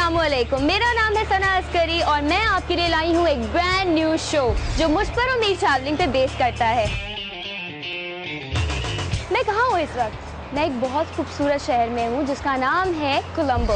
अस्सलामुअलैकुम, मेरा नाम है सना अस्करी और मैं आपके लिए लाई हूँ एक ब्रांड न्यू शो जो मुझ पर और मेरी ट्रैवलिंग पे बेस करता है। मैं कहाँ हूँ इस वक्त? मैं एक बहुत खूबसूरत शहर में हूँ जिसका नाम है कोलंबो।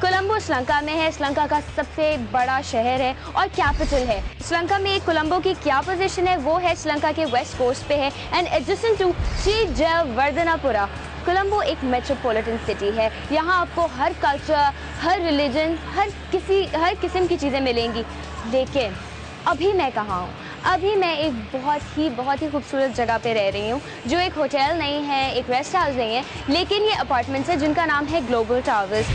कोलंबो श्रीलंका में है। श्रीलंका का सबसे बड़ा शहर है और कैपिटल है। श्रीलंका में कोलंबो की क्या पोजीशन है? वो है श्रीलंका के वेस्ट कोस्ट पे है एंड एडजेसेंट टू श्रीजयवर्धनापुरा। कोलंबो एक मेट्रोपॉलिटन सिटी है। यहाँ आपको हर कल्चर, हर रिलीजन, हर किस्म की चीज़ें मिलेंगी। लेकिन अभी मैं कहाँ हूँ? अभी मैं एक बहुत ही खूबसूरत जगह पे रह रही हूँ जो एक होटल नहीं है, एक रेस्ट हाउस नहीं है, लेकिन ये अपार्टमेंट्स है जिनका नाम है ग्लोबल टावर्स।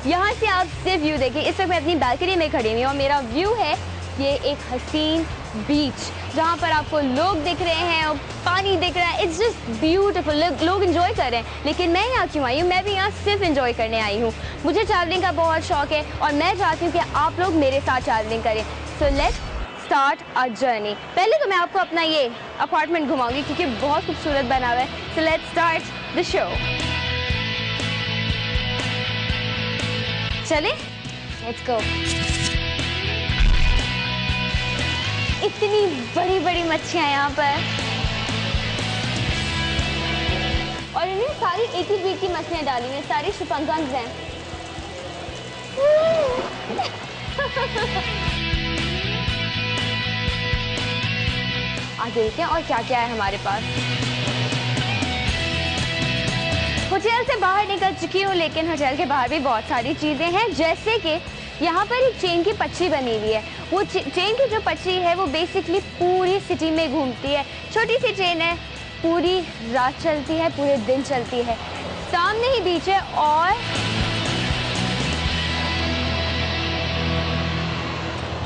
यहाँ से आप सिर्फ व्यू देखिए। इस वक्त मैं अपनी बालकनी में खड़ी हुई हूँ और मेरा व्यू है ये एक हसीन बीच जहाँ पर आपको लोग दिख रहे हैं और पानी दिख रहा है। It's just beautiful. लोग एंजॉय कर रहे हैं, लेकिन मैं यहाँ क्यों आई हूँ? मैं भी यहाँ सिर्फ एंजॉय करने आई हूँ। मुझे ट्रैवलिंग का बहुत शौक है और मैं चाहती हूँ कि आप लोग मेरे साथ ट्रैवलिंग करें। So let's start our journey. पहले तो मैं आपको अपना ये अपार्टमेंट घुमाऊंगी क्योंकि बहुत खूबसूरत बना हुआ है। सो लेट्स स्टार्ट द शो। चले, लेट्स गो। इतनी बड़ी बड़ी मच्छियां यहाँ पर और इन्हें सारी एक ही ब्रीड की मछलियां डाली हैं। सारी शिपंगन्स हैं। आगे देखते हैं और क्या क्या है हमारे पास। होटल से बाहर निकल चुकी हूँ, लेकिन होटल के बाहर भी बहुत सारी चीज़ें हैं, जैसे कि यहाँ पर एक ट्रेन की पटरी बनी हुई है। वो ट्रेन की जो पटरी है वो बेसिकली पूरी सिटी में घूमती है। छोटी सी ट्रेन है, पूरी रात चलती है, पूरे दिन चलती है। सामने ही बीच है और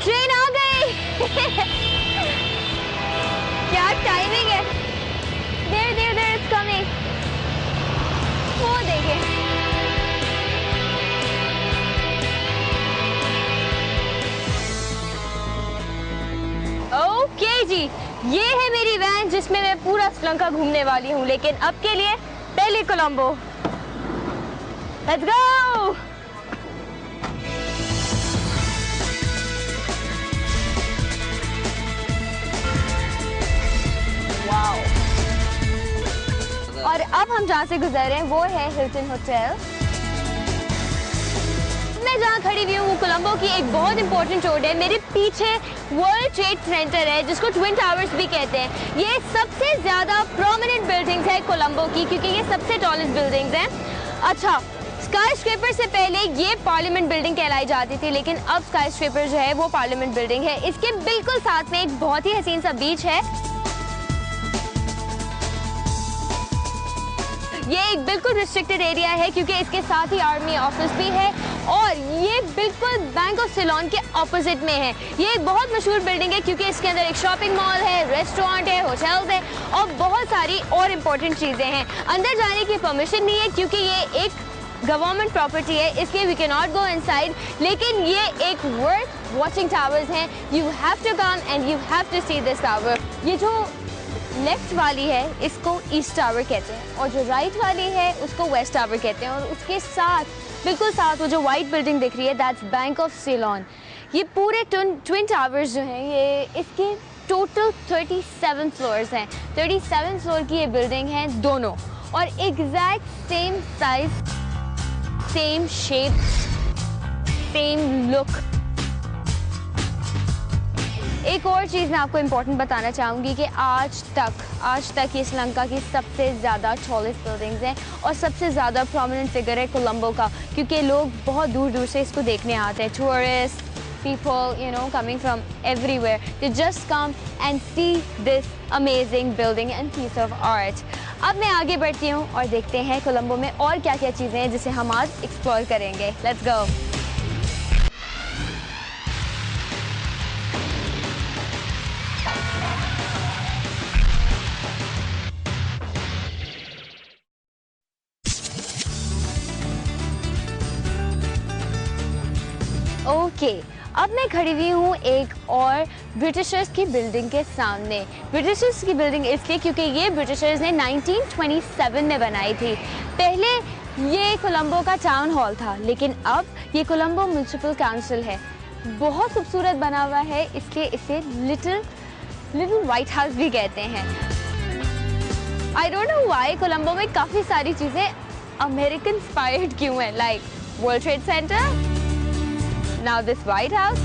ट्रेन आ गई। क्या टाइमिंग है। There it's coming. वो देखिए, ओके जी, ये है मेरी वैन जिसमें मैं पूरा श्रीलंका घूमने वाली हूँ। लेकिन अब के लिए पहले कोलंबो। Let's go. वाओ। और अब हम जहाँ से गुजर रहे हैं वो है हिल्टन होटल। मैं जहाँ खड़ी हुई हूँ कोलंबो की एक बहुत इंपॉर्टेंट रोड है। मेरे पीछे वर्ल्ड ट्रेड सेंटर है जिसको ट्विन टावर्स भी कहते हैं। ये सबसे ज्यादा प्रोमिनेंट बिल्डिंग्स है कोलंबो की क्योंकि ये सबसे टॉलेस्ट बिल्डिंग्स हैं। अच्छा, स्काई स्क्रेपर से पहले ये पार्लियामेंट बिल्डिंग कहलाई जाती थी, लेकिन अब स्काई स्क्रेपर जो है वो पार्लियामेंट बिल्डिंग है। इसके बिल्कुल साथ में एक बहुत ही हसीन सा बीच है। ये एक बिल्कुल रिस्ट्रिक्टेड एरिया है क्योंकि इसके साथ ही आर्मी ऑफिस भी है और ये बिल्कुल बैंक ऑफ सिलोन के ऑपोजिट में है। ये एक बहुत मशहूर बिल्डिंग है क्योंकि इसके अंदर एक शॉपिंग मॉल है, रेस्टोरेंट है, होटल्स है और बहुत सारी और इम्पोर्टेंट चीज़ें हैं। अंदर जाने की परमिशन नहीं है क्योंकि ये एक गवर्नमेंट प्रॉपर्टी है, इसलिए we can not go inside. लेकिन ये एक वर्थ वॉचिंग टावर्स हैं। You have to come and you have to see this tower. ये जो लेफ्ट वाली है इसको ईस्ट टावर कहते हैं और जो राइट वाली है उसको वेस्ट टावर कहते हैं। और उसके साथ बिल्कुल साथ वो जो वाइट बिल्डिंग दिख रही है दैट्स बैंक ऑफ सिलोन। ये पूरे ट्विन टावर्स जो हैं ये इसके टोटल 37 फ्लोर्स हैं। 37 फ्लोर की ये बिल्डिंग है दोनों और exact same size, same shape, same look. एक और चीज़ मैं आपको इम्पोर्टेंट बताना चाहूँगी कि आज तक ये श्रीलंका की सबसे ज़्यादा टॉलेस्ट बिल्डिंग्स हैं और सबसे ज़्यादा प्रोमिनेंट फिगर है कोलंबो का क्योंकि लोग बहुत दूर दूर से इसको देखने आते हैं। Tourist people, you know, coming from everywhere to just come and see this amazing building and piece of art. अब मैं आगे बढ़ती हूँ और देखते हैं कोलंबो में और क्या क्या चीज़ें हैं जिसे हम आज एक्सप्लोर करेंगे। Let's go. ओके अब मैं खड़ी हुई हूँ एक और ब्रिटिशर्स की बिल्डिंग के सामने। ब्रिटिशर्स की बिल्डिंग इसलिए क्योंकि ये ब्रिटिशर्स ने 1927 में बनाई थी। पहले ये कोलंबो का टाउन हॉल था, लेकिन अब ये कोलंबो म्युनिसिपल काउंसिल है। बहुत खूबसूरत बना हुआ है, इसलिए इसे लिटिल व्हाइट हाउस भी कहते हैं। I don't know why Colombo में काफ़ी सारी चीज़ें अमेरिकन इंस्पायर्ड क्यों है, like world trade centre, now this white house.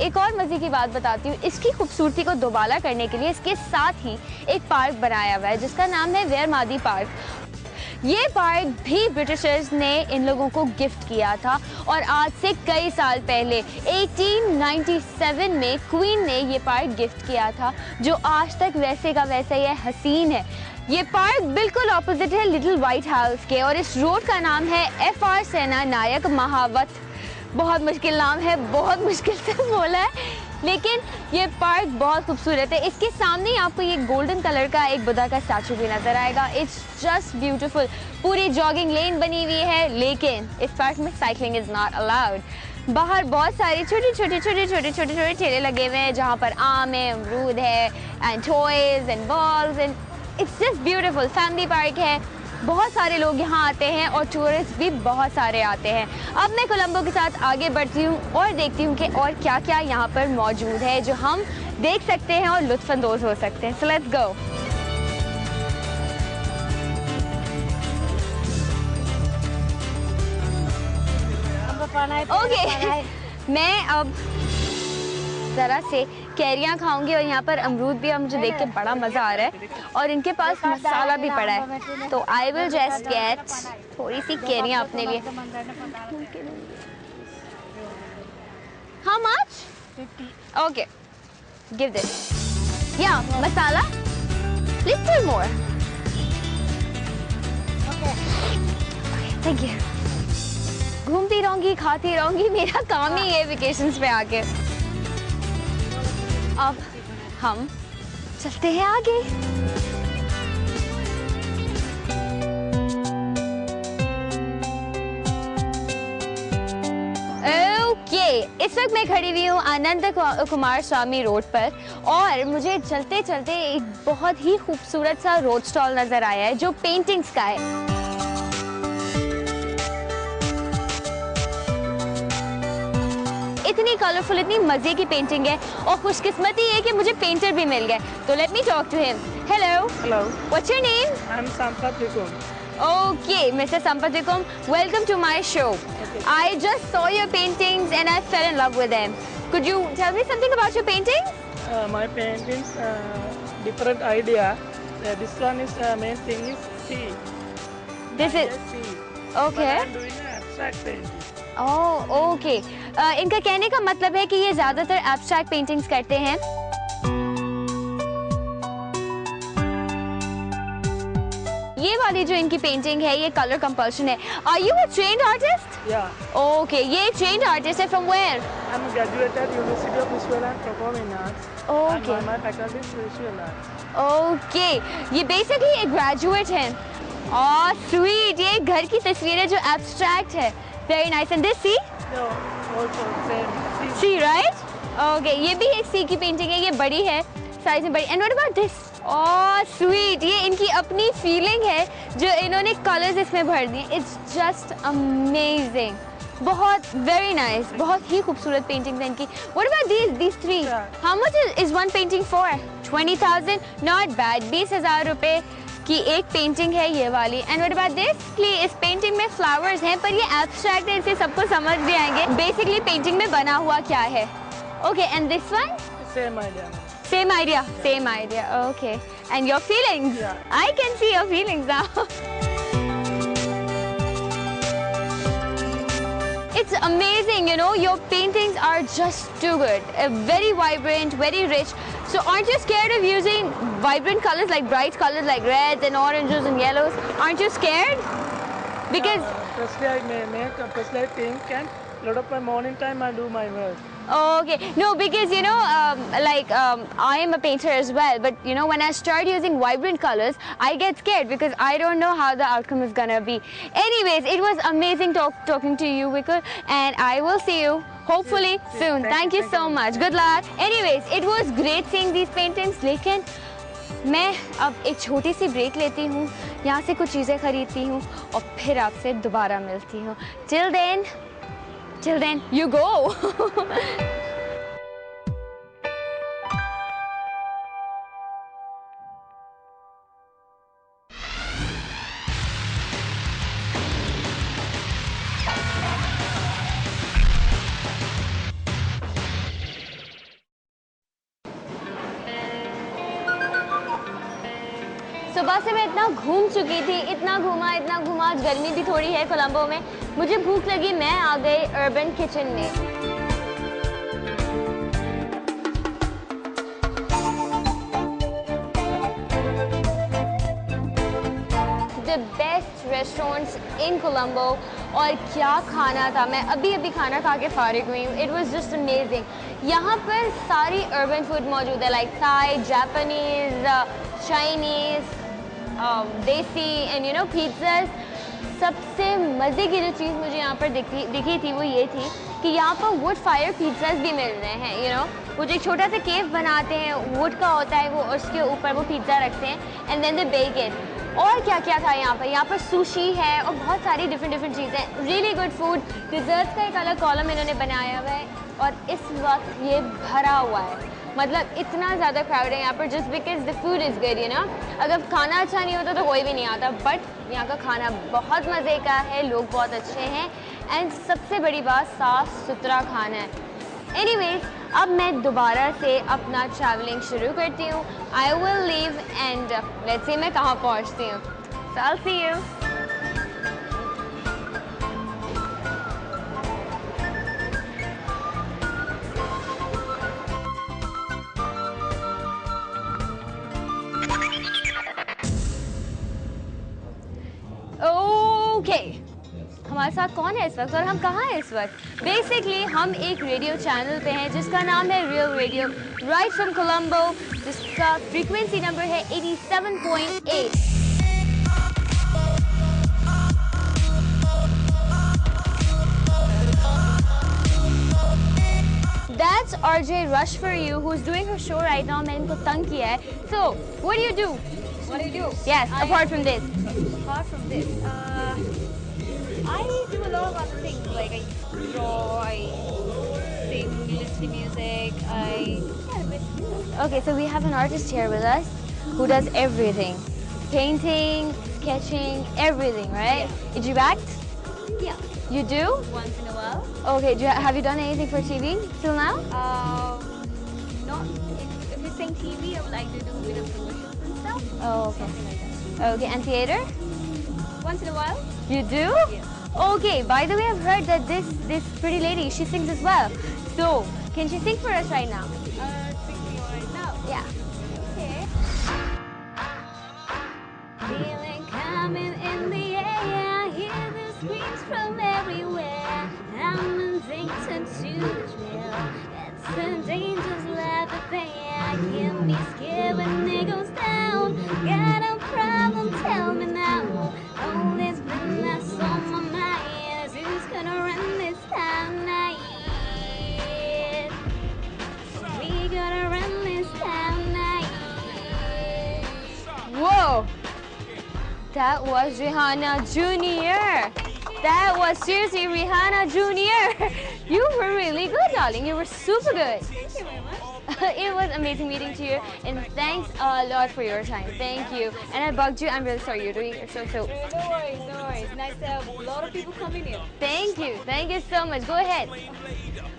एक और मजे की बात बताती हूँ, इसकी खूबसूरती को दोबारा करने के लिए इसके साथ ही एक पार्क बनाया हुआ है जिसका नाम है वेयरमादी पार्क। ये पार्क भी ब्रिटिशर्स ने इन लोगों को गिफ्ट किया था और आज से कई साल पहले 1897 में क्वीन ने ये पार्क गिफ्ट किया था, जो आज तक वैसे का वैसा ही हसीन है। ये पार्क बिल्कुल ऑपोजिट है लिटिल व्हाइट हाउस के और इस रोड का नाम है FR सेना नायक महावत। बहुत मुश्किल नाम है, बहुत मुश्किल से बोला है, लेकिन ये पार्क बहुत खूबसूरत है। इसके सामने ही आपको ये गोल्डन कलर का एक बुद्धा का स्टैचू भी नजर आएगा। It's just beautiful. पूरी जॉगिंग लेन बनी हुई है, लेकिन इस पार्क में साइकिलिंग इज नॉट अलाउड। बाहर बहुत सारी छोटे ठेले लगे हुए हैं जहाँ पर आम है, अमरूद है and toys and balls and it's just beautiful. Family park है, बहुत सारे लोग यहाँ आते हैं और टूरिस्ट भी बहुत सारे आते हैं। अब मैं कोलंबो के साथ आगे बढ़ती हूँ और देखती हूँ कि और क्या क्या यहाँ पर मौजूद है जो हम देख सकते हैं और लुत्फानंदोज हो सकते हैं। So let's go. ओके, मैं अब ज़रा से कैरियाँ खाऊंगी और यहाँ पर अमरूद भी है, मुझे देख के बड़ा मज़ा आ रहा है और इनके पास मसाला भी पड़ा है, तो आई विल जस्ट गेट थोड़ी सी कैरियाँ अपने लिए। How much? 50। Okay, give this. या masala little more. Okay, thank you. घूमती रहूंगी, खाती रहूंगी, मेरा काम ही है वेकेशंस पे आके। अब हम चलते हैं आगे। ओके, इस वक्त मैं खड़ी हुई हूँ आनंद कुमार स्वामी रोड पर और मुझे चलते चलते एक बहुत ही खूबसूरत सा रोड स्टॉल नजर आया है जो पेंटिंग्स का है। इतनी कलरफुल, इतनी मजे की पेंटिंग है और खुशकिस्मती है कि मुझे पेंटर भी मिल गए। तो let me talk to him. Hello. Hello. What's your name? I am Sampat Vikum. Okay, Mr. Sampat Vikum, welcome to my show. Okay. I just saw your paintings and I fell in love with them. Could you tell me something about your paintings? My paintings, different idea. This one is main thing is sea. This is sea. Okay. But I am doing an abstract painting. Oh, okay. इनका कहने का मतलब है कि ये ज़्यादातर abstract paintings करते हैं। ये वाली जो इनकी पेंटिंग है ये कलर कंपल्शन है। Are you a trained artist? Yeah. Okay, ये trained artist है from where? I'm a graduate at University of Visual and Performing Arts. Okay. And my faculty is Visual Arts. Okay, ये basically एक graduate है। Oh, sweet, ये घर की तस्वीर है जो abstract है। Very nice. And this sea? No, also same. Sea, right? Okay, ये भी एक sea की पेंटिंग है, ये बड़ी है, साइज में बड़ी। And what about this? Oh, sweet, ये इनकी अपनी फीलिंग है जो इन्होंने कलर्स इसमें भर दिए। It's just amazing. बहुत very nice, बहुत ही खूबसूरत पेंटिंग्स हैं इनकी। What about these three? Yeah. How much is one painting for? 20,000? Not bad. 20,000 रुपए की एक पेंटिंग है ये वाली। And what about this? इस पेंटिंग में फ्लावर्स हैं पर ये एब्स्ट्रैक्ट है, इसे सबको समझ भी आएंगे बेसिकली पेंटिंग में बना हुआ क्या है। Okay, and this one? Same idea. Same idea, same idea. Okay. And your feelings? Yeah. I can see your feelings now. It's amazing, you know, your paintings are just too good. Very vibrant, very rich. So aren't you scared of using vibrant colors, like bright colors like reds and oranges and yellows? Aren't you scared? Because firstly I make firstly I think and A lot of my morning time I do my work. Okay, no, because you know, I am a painter as well, but you know, when I start using vibrant colors, I get scared because I don't know how the outcome is gonna be. Anyways, it was amazing talking to you, Vikul, and I will see you hopefully soon. Thank you so much. Good luck. Anyways, it was great seeing these paintings, लेकिन मैं अब एक छोटी सी break लेती हूँ, यहाँ से कुछ चीज़ें खरीदती हूँ और फिर आपसे दोबारा मिलती हूँ. Till then, you go. सुबह से मैं इतना घूम चुकी थी, इतना घूमा, आज गर्मी भी थोड़ी है कोलंबो में. मुझे भूख लगी, मैं आ गई अर्बन किचन में. The best restaurants in Colombo. और क्या खाना था, मैं अभी खाना खा के फारिग हुई हूँ. It was just amazing. यहाँ पर सारी urban food मौजूद है, like Thai, Japanese, Chinese, देसी and you know pizzas. सबसे मज़े की जो चीज़ मुझे यहाँ पर दिखी थी वो ये थी कि यहाँ पर वुड फायर पिज़्ज़ास भी मिल रहे हैं. यू नो, वो जो एक छोटा सा केव बनाते हैं, वुड का होता है वो, उसके ऊपर वो पिज़्ज़ा रखते हैं and then they bake it. और क्या क्या था यहाँ पर सुशी है और बहुत सारी डिफरेंट चीज़ें. Really good food. डिज़र्ट्स का एक अलग कॉलम इन्होंने बनाया हुआ है और इस वक्त ये भरा हुआ है. मतलब इतना ज़्यादा क्राउड है यहाँ पर just because the food is good. You know, अगर खाना अच्छा नहीं होता तो कोई भी नहीं आता, बट यहाँ का खाना बहुत मज़े का है, लोग बहुत अच्छे हैं एंड सबसे बड़ी बात साफ़ सुथरा खाना है. एनीवेज, अब मैं दोबारा से अपना ट्रैवलिंग शुरू करती हूँ. I will leave and let's see मैं कहाँ पहुँचती हूँ. सो आई विल सी यू. हमारे साथ कौन है इस वक्त और हम कहाँ हैं इस वक्त? बेसिकली हम एक रेडियो चैनल पे हैं जिसका नाम है real radio, right from Colombo, जिसका फ्रीक्वेंसी नंबर है 87.8. That's RJ Rush for you, who's doing her show right now. मैंने इनको तंग किया है. So, what do you do? What do you do? Yes, apart from this. Apart from this, I do a lot of other things, like I draw, I sing, listen to music, Okay, so we have an artist here with us who does everything. Painting, sketching, everything, right? Yeah. Did you act? Yeah. You do? Once in a while. Okay, have you done anything for TV till now? Not, if you're saying TV, I would like to do a bit of promotions and stuff. Oh, okay. Something like that. Okay, and theater? Once in a while. You do? Yes. Okay, by the way, I've heard that this pretty lady, she sings as well. So, can she sing for us right now? Singing right now. Yeah. Okay. Feeling coming in the air, I hear the screams from everywhere. I'm addicted to the thrill. It's a dangerous life affair. Give me scared when it goes down. Got a problem? Tell me now. Oh, there's been that's on my mind. Who's gonna run this town night? We gonna run this town night. Whoa! That was Rihanna Jr. That was seriously Rihanna Jr. You were really good, darling. You were super good. Thank you very much. It was amazing meeting to you, and thanks a lot for your time. Thank you. And I bugged you. I'm really sorry. You're doing so. No worries, no worries. Nice to have a lot of people coming here. Thank you so much. Go ahead.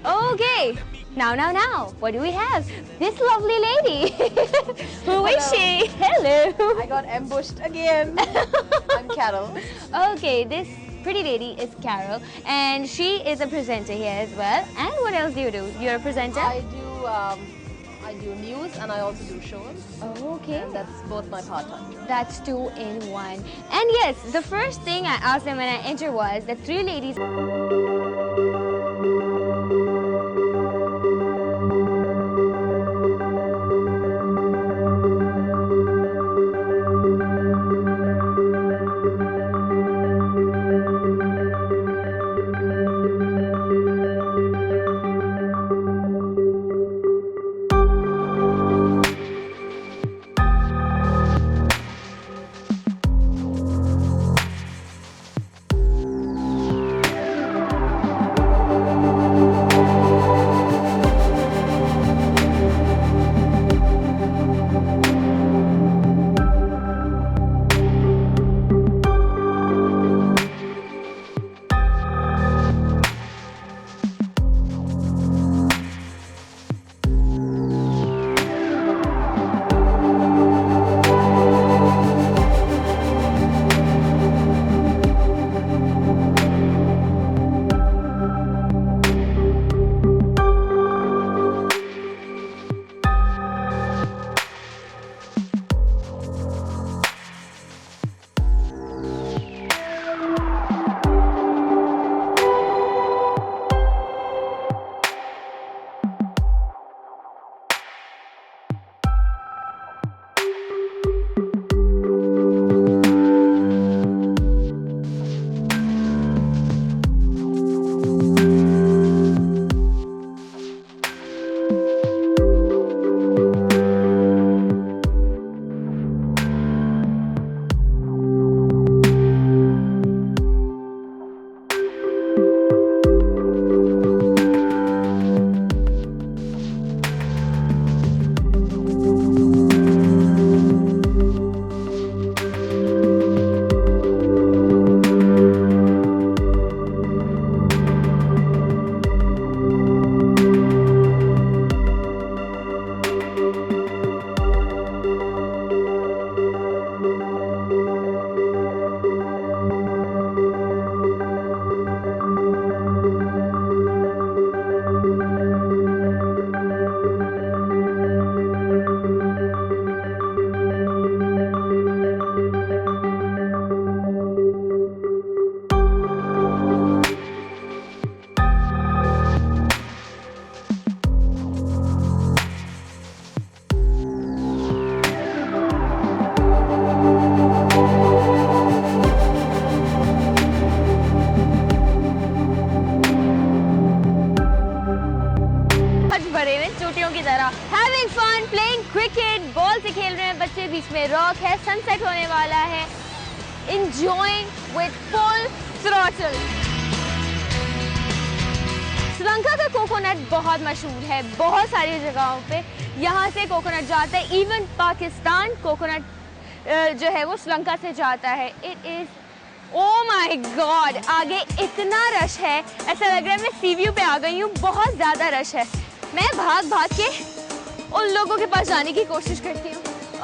Okay. Now. What do we have? This lovely lady. Who is she? Hello. I got ambushed again. I'm Carol. Okay, this pretty lady is Carol, and she is a presenter here as well. And what else do you do? You're a presenter? I do news and I also do shows. Oh, okay. And that's both my part-time jobs. That's 2 in 1. And yes, the first thing I asked them when I entered was the three ladies. तरह। Having fun, playing cricket, ball से खेल रहे हैं बच्चे, बीच में rock है, sunset होने वाला है। Enjoying with full throttle। Sri Lanka का कोकोनट बहुत मशहूर है बहुत सारी जगहों पे, यहाँ से कोकोनट जाता है। इवन पाकिस्तान कोकोनट जो है वो श्रीलंका से जाता है। It is oh my God, आगे इतना रश है, ऐसा लग रहा है मैं सी व्यू पे आ गई हूँ, बहुत ज़्यादा रश है। मैं भाग भाग के उन लोगों के पास जाने की कोशिश करती हूँ।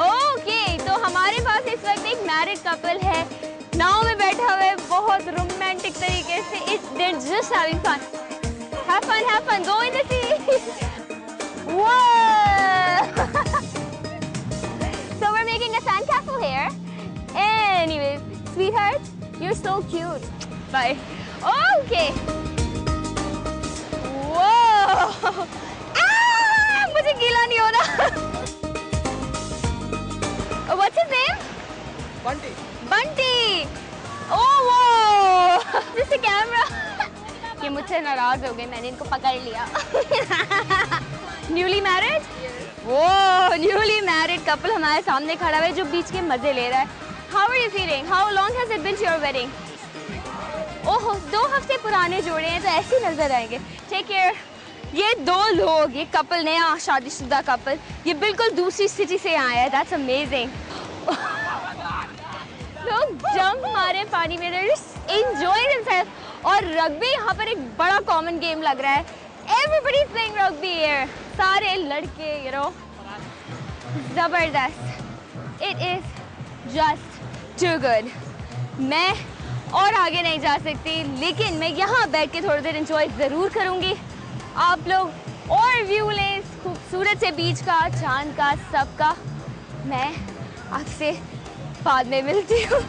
ओके, तो हमारे पास इस वक्त एक मैरिड कपल है, नाव में बैठा हुआ है बहुत रोमांटिक तरीके से। They're just having fun. Have fun, have fun, go in the sea. Whoa! So we're making a sandcastle here. Anyways, sweetheart, you're so cute. Bye. Okay. Whoa! Ah! मुझे गीला नहीं होना। What's his name? Bunty. Bunty. Oh wow! Just a camera. ये मुझसे नाराज हो गए, मैंने इनको पकड़ लिया। Newly married? वो न्यूली मैरिड कपल हमारे सामने खड़ा है जो बीच के मजे ले रहा है। How are you feeling? How long has it been to your wedding? ओह, 2 हफ्ते पुराने जोड़े हैं तो ऐसे ही नजर आएंगे। Take care. ये 2 लोग, ये कपल, नया शादीशुदा कपल, ये बिल्कुल दूसरी सिटी से आया है। That's amazing. लोग जंप मारे पानी में, they're just enjoying themselves। और रग्बी यहाँ पर एक बड़ा कॉमन गेम लग रहा है। Everybody is playing rugby here. सारे लड़के, you know, जबरदस्त। It is just too good. मैं और आगे नहीं जा सकती, लेकिन मैं यहाँ बैठ के थोड़ी देर enjoy ज़रूर करूँगी। आप लोग और व्यू लें इस खूबसूरत से बीच का, चांद का, सबका। मैं आपसे बाद में मिलती हूँ।